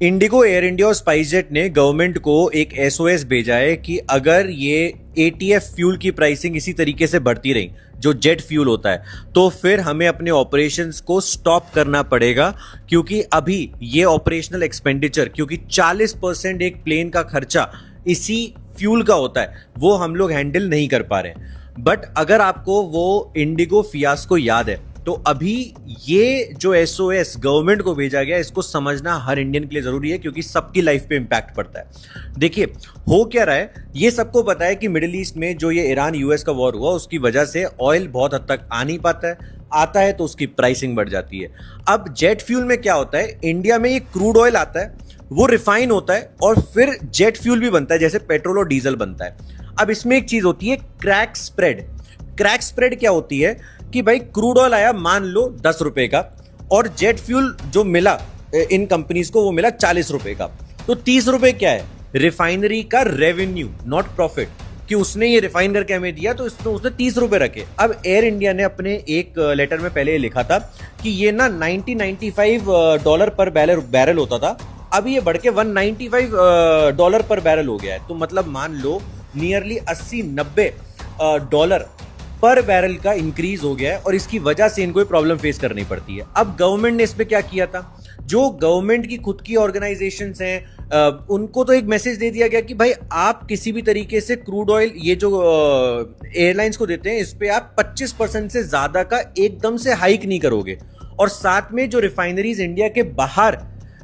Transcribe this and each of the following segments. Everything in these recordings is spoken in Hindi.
इंडिगो, एयर इंडिया और स्पाइसजेट ने गवर्नमेंट को एक एसओएस भेजा है कि अगर ये एटीएफ फ्यूल की प्राइसिंग इसी तरीके से बढ़ती रही, जो जेट फ्यूल होता है, तो फिर हमें अपने ऑपरेशंस को स्टॉप करना पड़ेगा। क्योंकि अभी ये ऑपरेशनल एक्सपेंडिचर, क्योंकि 40% एक प्लेन का खर्चा इसी फ्यूल का होता है, वो हम लोग हैंडल नहीं कर पा रहे। बट अगर आपको वो इंडिगो फियास्को याद है, तो अभी ये जो एसओएस गवर्नमेंट को भेजा गया, इसको समझना हर इंडियन के लिए जरूरी है, क्योंकि सबकी लाइफ पे इंपैक्ट पड़ता है। देखिए हो क्या रहा है, ये सबको पता है कि मिडिल ईस्ट में जो ये ईरान यूएस का वॉर हुआ, उसकी वजह से ऑयल बहुत हद तक आ नहीं पाता है, आता है तो उसकी प्राइसिंग बढ़ जाती है। अब जेट फ्यूल में क्या होता है, इंडिया में ये क्रूड ऑयल आता है, वो रिफाइन होता है और फिर जेट फ्यूल भी बनता है, जैसे पेट्रोल और डीजल बनता है। अब इसमें एक चीज होती है क्रैक स्प्रेड। क्रैक स्प्रेड क्या होती है कि भाई क्रूड ऑयल आया मान लो 10 रुपए का, और जेट फ्यूल जो मिला इन कंपनीज को वो मिला 40 रुपए का, तो 30 रुपए क्या है, रिफाइनरी का रेवेन्यू, नॉट प्रॉफिट, कि उसने ये रिफाइन करके हमें दिया तो उसने 30 रुपए रखे। अब एयर इंडिया ने अपने एक लेटर में पहले लिखा था कि ये ना $95 पर बैरल होता था, अभी ये बढ़ के $195 पर बैरल हो गया है। तो मतलब मान लो नियरली 80-90 डॉलर पर बैरल का इंक्रीज हो गया है, और इसकी वजह से इनको प्रॉब्लम फेस करनी पड़ती है। अब गवर्नमेंट ने इस पे क्या किया था, जो गवर्नमेंट की खुद की ऑर्गेनाइजेशंस हैं, उनको तो एक मैसेज दे दिया गया कि भाई आप किसी भी तरीके से क्रूड ऑयल ये जो एयरलाइंस को देते हैं, इस पे आप 25% से ज्यादा का एकदम से हाइक नहीं करोगे। और साथ में जो रिफाइनरीज इंडिया के बाहर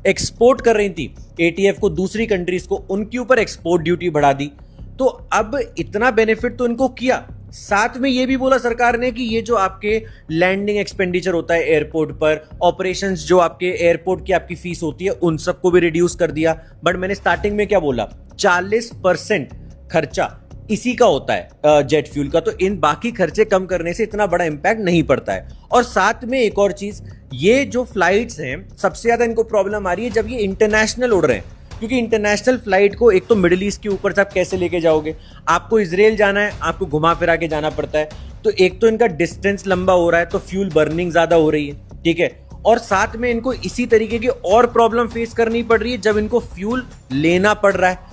एक्सपोर्ट कर रही थी एटीएफ को दूसरी कंट्रीज को, उनके ऊपर एक्सपोर्ट ड्यूटी बढ़ा दी। तो अब इतना बेनिफिट तो इनको किया, साथ में ये भी बोला सरकार ने कि ये जो आपके लैंडिंग एक्सपेंडिचर होता है एयरपोर्ट पर, ऑपरेशंस जो आपके एयरपोर्ट की आपकी फीस होती है, उन सबको भी रिड्यूस कर दिया। बट मैंने स्टार्टिंग में क्या बोला, 40% खर्चा इसी का होता है जेट फ्यूल का, तो इन बाकी खर्चे कम करने से इतना बड़ा इंपैक्ट नहीं पड़ता है। और साथ में एक और चीज, ये जो फ्लाइट्स हैं, सबसे ज्यादा इनको प्रॉब्लम आ रही है जब ये इंटरनेशनल उड़ रहे हैं, क्योंकि इंटरनेशनल फ्लाइट को एक तो मिडिल ईस्ट के ऊपर से आप कैसे लेके जाओगे, आपको इजराइल जाना है, आपको घुमा फिरा के जाना पड़ता है, तो एक तो इनका डिस्टेंस लंबा हो रहा है, तो फ्यूल बर्निंग ज्यादा हो रही है, ठीक है। और साथ में इनको इसी तरीके की और प्रॉब्लम फेस करनी पड़ रही है जब इनको फ्यूल लेना पड़ रहा है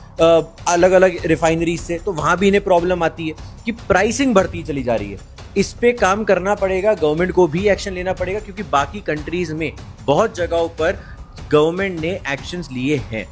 अलग अलग रिफाइनरीज से, तो वहां भी इन्हें प्रॉब्लम आती है कि प्राइसिंग बढ़ती चली जा रही है। इस पे काम करना पड़ेगा, गवर्नमेंट को भी एक्शन लेना पड़ेगा, क्योंकि बाकी कंट्रीज में बहुत जगहों पर गवर्नमेंट ने एक्शंस लिए हैं।